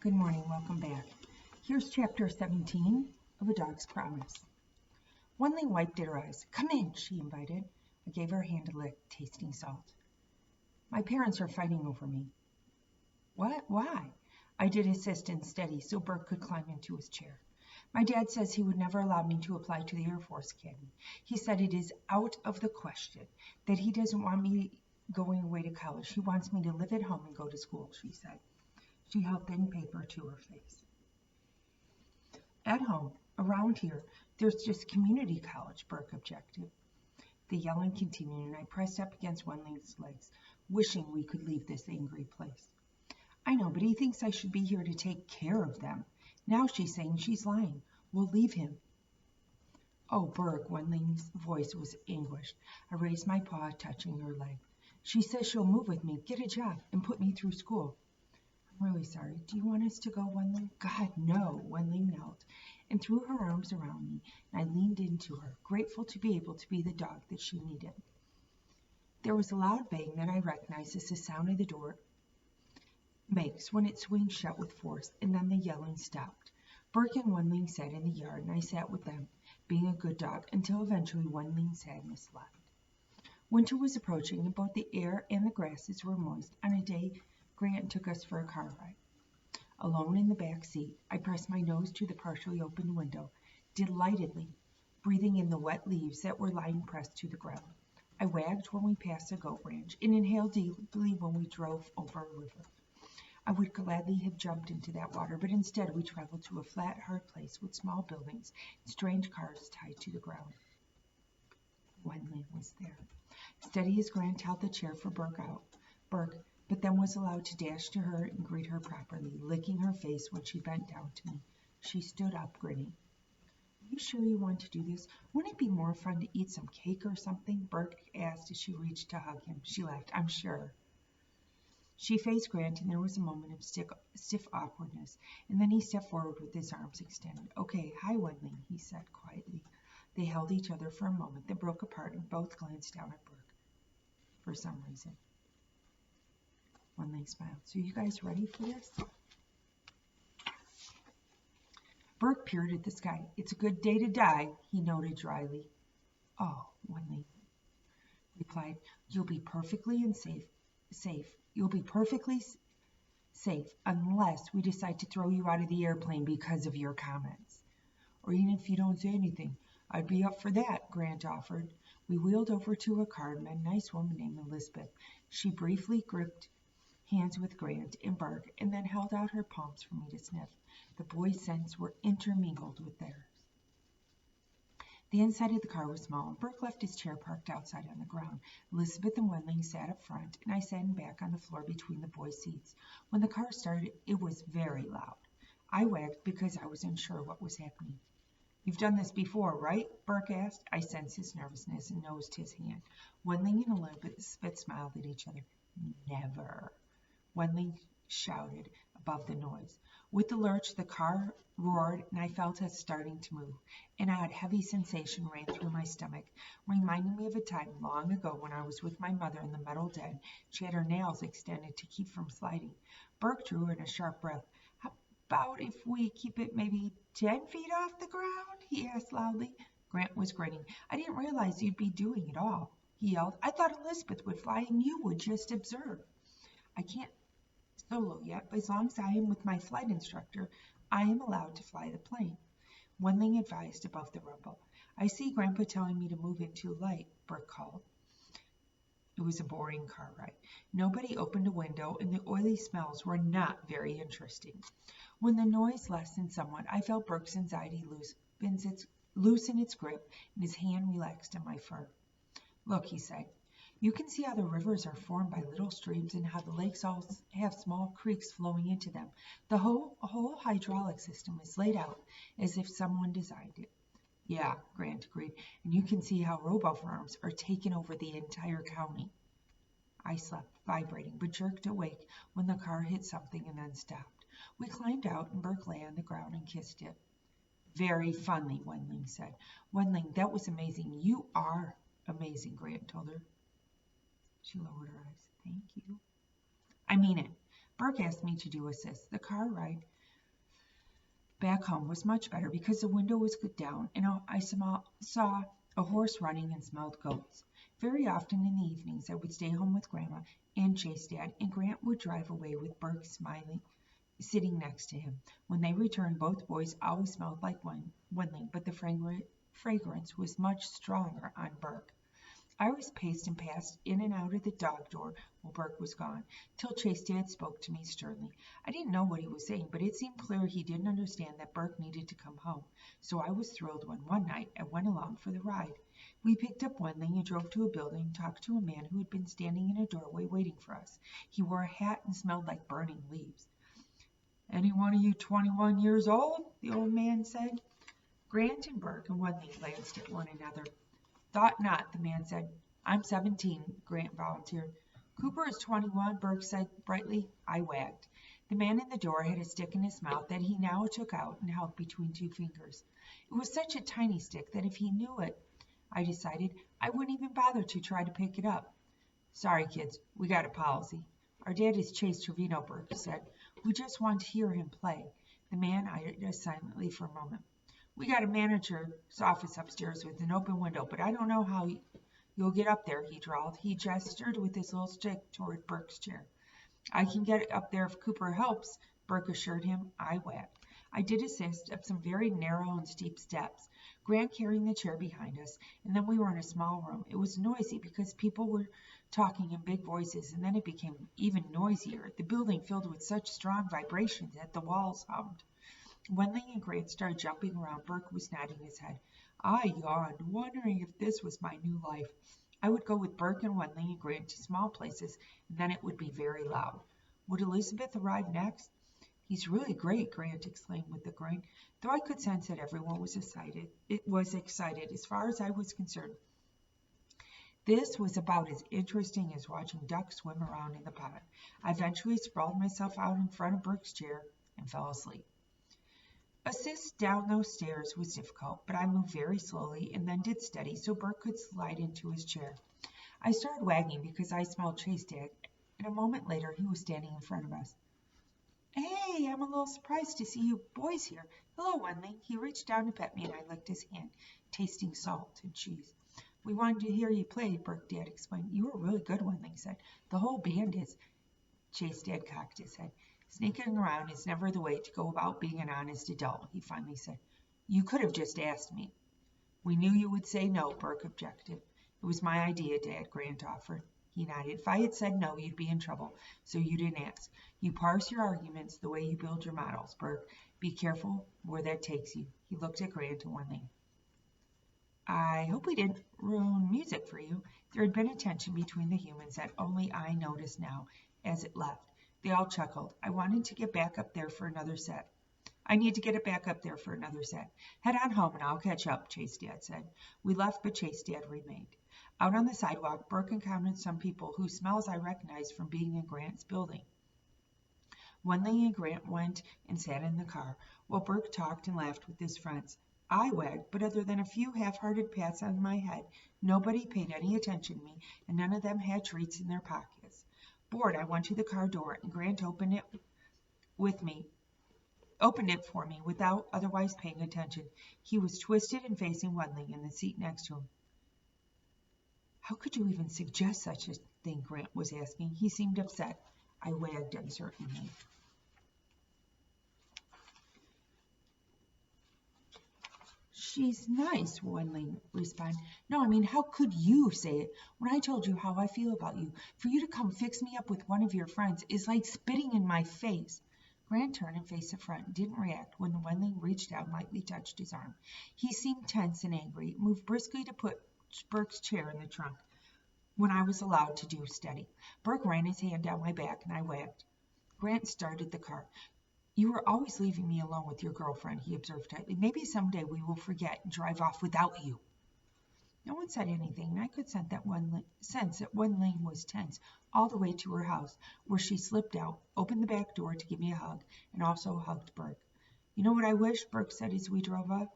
Good morning, welcome back. Here's chapter 17 of A Dog's Promise. Wenling wiped at her eyes. Come in, she invited. I gave her a hand to lick, tasting salt. My parents are fighting over me. What? Why? I did assist and steady so Burke could climb into his chair. My dad says he would never allow me to apply to the Air Force Academy. He said it is out of the question, that he doesn't want me going away to college. He wants me to live at home and go to school, she said. She held thin paper to her face. At home, around here, there's just community college, Burke objected. The yelling continued, and I pressed up against Wenling's legs, wishing we could leave this angry place. I know, but he thinks I should be here to take care of them. Now she's saying she's lying. We'll leave him. Oh, Burke, Wenling's voice was anguished. I raised my paw, touching her leg. She says she'll move with me, get a job, and put me through school. I'm really sorry. Do you want us to go, Wenling? God, no. Wenling knelt and threw her arms around me, and I leaned into her, grateful to be able to be the dog that she needed. There was a loud bang that I recognized as the sound of the door makes when it swings shut with force, and then the yelling stopped. Burke and Wenling sat in the yard, and I sat with them, being a good dog, until eventually Wenling's sadness left. Winter was approaching, and both the air and the grasses were moist on a day Grant took us for a car ride. Alone in the back seat, I pressed my nose to the partially open window, delightedly breathing in the wet leaves that were lying pressed to the ground. I wagged when we passed a goat ranch and inhaled deeply when we drove over a river. I would gladly have jumped into that water, but instead we traveled to a flat, hard place with small buildings and strange cars tied to the ground. Wenling was there. Steady as Grant held the chair for Burke, but then was allowed to dash to her and greet her properly, licking her face when she bent down to me. She stood up, grinning. Are you sure you want to do this? Wouldn't it be more fun to eat some cake or something? Burke asked as she reached to hug him. She laughed. I'm sure. She faced Grant, and there was a moment of stiff awkwardness, and then he stepped forward with his arms extended. Okay, hi, Wenling, he said quietly. They held each other for a moment, then broke apart and both glanced down at Burke. For some reason. Wenling smiled. So you guys ready for this? Burke peered at the sky. It's a good day to die, he noted dryly. Oh, Wenling replied, you'll be perfectly safe. You'll be perfectly safe unless we decide to throw you out of the airplane because of your comments. Or even if you don't say anything. I'd be up for that, Grant offered. We wheeled over to a car and met a nice woman named Elizabeth. She briefly gripped hands with Grant and Burke, and then held out her palms for me to sniff. The boys' scents were intermingled with theirs. The inside of the car was small, and Burke left his chair parked outside on the ground. Elizabeth and Wenling sat up front, and I sat in back on the floor between the boys' seats. When the car started, it was very loud. I wagged because I was unsure what was happening. You've done this before, right? Burke asked. I sensed his nervousness and nosed his hand. Wenling and Elizabeth smiled at each other. Never. Wenling shouted above the noise. With the lurch, the car roared, and I felt us starting to move. An odd, heavy sensation ran through my stomach, reminding me of a time long ago when I was with my mother in the metal den. She had her nails extended to keep from sliding. Burke drew in a sharp breath. How about if we keep it maybe 10 feet off the ground? He asked loudly. Grant was grinning. I didn't realize you'd be doing it all, he yelled. I thought Elizabeth would fly and you would just observe. I can't solo yet, but as long as I am with my flight instructor, I am allowed to fly the plane. Wenling advised above the rumble. I see Grandpa telling me to move it too light, Burke called. It was a boring car ride. Nobody opened a window, and the oily smells were not very interesting. When the noise lessened somewhat, I felt Burke's anxiety loosen its grip, and his hand relaxed on my fur. Look, he said. You can see how the rivers are formed by little streams and how the lakes all have small creeks flowing into them. The whole hydraulic system is laid out as if someone designed it. Yeah, Grant agreed, and you can see how robo-farms are taking over the entire county. I slept, vibrating, but jerked awake when the car hit something and then stopped. We climbed out, and Burke lay on the ground and kissed it. Very funny, Wenling said. Wenling, that was amazing. You are amazing, Grant told her. She lowered her eyes. Thank you. I mean it. Burke asked me to do assist. The car ride back home was much better because the window was down and I saw a horse running and smelled goats. Very often in the evenings I would stay home with Grandma and chase Dad, and Grant would drive away with Burke smiling, sitting next to him. When they returned, both boys always smelled like Wendling, but the fragrance was much stronger on Burke. I always paced and passed in and out of the dog door while Burke was gone, till Chase Dad spoke to me sternly. I didn't know what he was saying, but it seemed clear he didn't understand that Burke needed to come home. So I was thrilled when one night I went along for the ride. We picked up Wendling and drove to a building, talked to a man who had been standing in a doorway waiting for us. He wore a hat and smelled like burning leaves. "Any one of you 21 years old?" the old man said. Grant and Burke and Wendling glanced at one another. "Thought not," the man said. "I'm 17, Grant volunteered. "Cooper is 21, Burke said brightly. I wagged. The man in the door had a stick in his mouth that he now took out and held between two fingers. It was such a tiny stick that if he knew it, I decided, I wouldn't even bother to try to pick it up. "Sorry, kids, we got a policy. Our dad is Chase Trevino," Burke said. "We just want to hear him play." The man eyed us silently for a moment. "We got a manager's office upstairs with an open window, but I don't know how you'll get up there," he drawled. He gestured with his little stick toward Burke's chair. "I can get up there if Cooper helps," Burke assured him. I wagged. I did assist up some very narrow and steep steps, Grant carrying the chair behind us, and then we were in a small room. It was noisy because people were talking in big voices, and then it became even noisier, the building filled with such strong vibrations that the walls hummed. Wendling and Grant started jumping around. Burke was nodding his head. I yawned, wondering if this was my new life. I would go with Burke and Wendling and Grant to small places, and then it would be very loud. Would Elizabeth arrive next? "He's really great," Grant exclaimed with a grin, though I could sense that everyone was excited. It was excited as far as I was concerned. This was about as interesting as watching ducks swim around in the pond. I eventually sprawled myself out in front of Burke's chair and fell asleep. Assist down those stairs was difficult, but I moved very slowly and then did steady so Burke could slide into his chair. I started wagging because I smelled Chase Dad, and a moment later he was standing in front of us. "Hey, I'm a little surprised to see you boys here. Hello, Wendling." He reached down to pet me, and I licked his hand, tasting salt and cheese. "We wanted to hear you play," Burke Dad explained. "You were really good," Wendling said. "The whole band is." Chase Dad cocked his head. "Sneaking around is never the way to go about being an honest adult," he finally said. "You could have just asked me." "We knew you would say no," Burke objected. "It was my idea, Dad," Grant offered. He nodded. "If I had said no, you'd be in trouble, so you didn't ask. You parse your arguments the way you build your models, Burke. Be careful where that takes you." He looked at Grant and Wendling. "I hope we didn't ruin music for you." There had been a tension between the humans that only I noticed now as it left. They all chuckled. I wanted to get back up there for another set. "I need to get it back up there for another set. Head on home and I'll catch up," Chase Dad said. We left, but Chase Dad remained. Out on the sidewalk, Burke encountered some people whose smells I recognized from being in Grant's building. Wendling and Grant went and sat in the car, while Burke talked and laughed with his friends. I wagged, but other than a few half-hearted pats on my head, nobody paid any attention to me, and none of them had treats in their pockets. Bored, I went to the car door, and Grant opened it for me without otherwise paying attention. He was twisted and facing Wendling in the seat next to him. "How could you even suggest such a thing?" Grant was asking. He seemed upset. I wagged uncertainly. "She's nice," Wendling responded. "No, I mean, how could you say it when I told you how I feel about you? For you to come fix me up with one of your friends is like spitting in my face." Grant turned and faced the front and didn't react when Wendling reached out and lightly touched his arm. He seemed tense and angry, moved briskly to put Burke's chair in the trunk when I was allowed to do steady. Burke ran his hand down my back and I wagged. Grant started the car. "You were always leaving me alone with your girlfriend," he observed tightly. "Maybe someday we will forget and drive off without you." No one said anything, and I could sense that Wendling was tense all the way to her house, where she slipped out, opened the back door to give me a hug, and also hugged Burke. "You know what I wish?" Burke said as we drove up.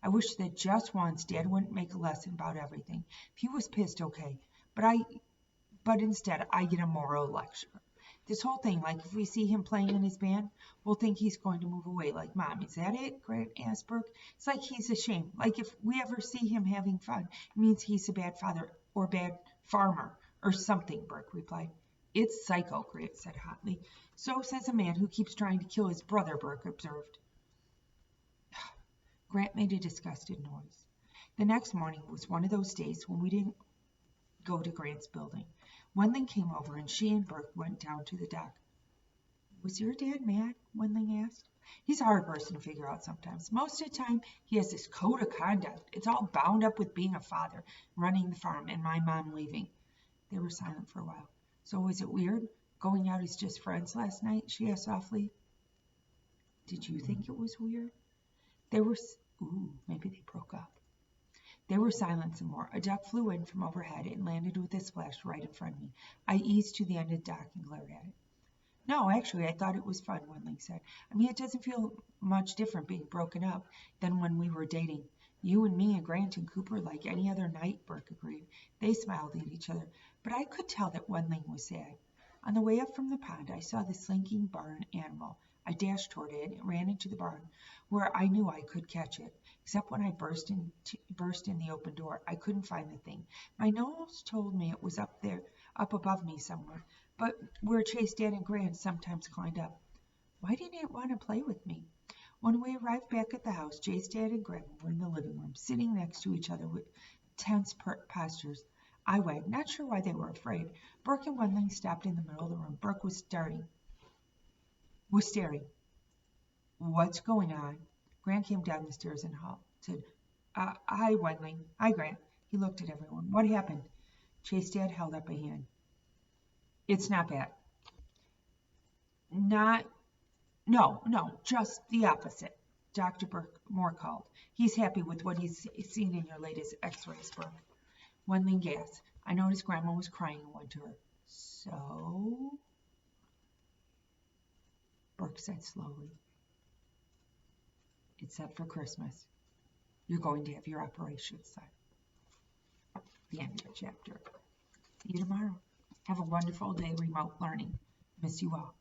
"I wish that just once Dad wouldn't make a lesson about everything. If he was pissed, okay, but instead I get a moral lecture. This whole thing, like if we see him playing in his band, we'll think he's going to move away. Like, Mom, is that it? Grant asked Burke. It's like he's ashamed. Like if we ever see him having fun, it means he's a bad father or bad farmer or something, Burke replied. It's psycho, Grant said hotly. So says a man who keeps trying to kill his brother, Burke observed. Grant made a disgusted noise. The next morning was one of those days when we didn't go to Grant's building. Wendling came over and she and Burke went down to the dock. Was your dad mad? Wendling asked. He's a hard person to figure out sometimes. Most of the time, he has this code of conduct. It's all bound up with being a father, running the farm, and my mom leaving. They were silent for a while. So was it weird, going out as just friends last night? She asked softly. Did you think it was weird? Maybe they broke up. They were silent some more. A duck flew in from overhead and landed with a splash right in front of me. I eased to the end of the dock and glared at it. No, actually, I thought it was fun, Wendling said. I mean, it doesn't feel much different being broken up than when we were dating. You and me and Grant and Cooper like any other night, Burke agreed. They smiled at each other, but I could tell that Wendling was sad. On the way up from the pond, I saw the slinking barn animal. I dashed toward it and ran into the barn, where I knew I could catch it. Except when I burst in the open door, I couldn't find the thing. My nose told me it was up there, up above me somewhere, but where Chase, Dad, and Grant sometimes climbed up. Why didn't it want to play with me? When we arrived back at the house, Chase, Dad, and Grandma were in the living room, sitting next to each other with tense postures. I wagged, not sure why they were afraid. Burke and Wendling stopped in the middle of the room. Burke was staring. What's going on? Grant came down the stairs and said, hi, Wendling. Hi, Grant. He looked at everyone. What happened? Chase, Dad held up a hand. It's not bad. No, just the opposite. Dr. Burke Moore called. He's happy with what he's seen in your latest x-rays, Burke. Wendling gasped. I noticed Grandma was crying and went to her. So? Burke said slowly. Except for Christmas. You're going to have your operation, son. The end of the chapter. See you tomorrow. Have a wonderful day remote learning. Miss you all.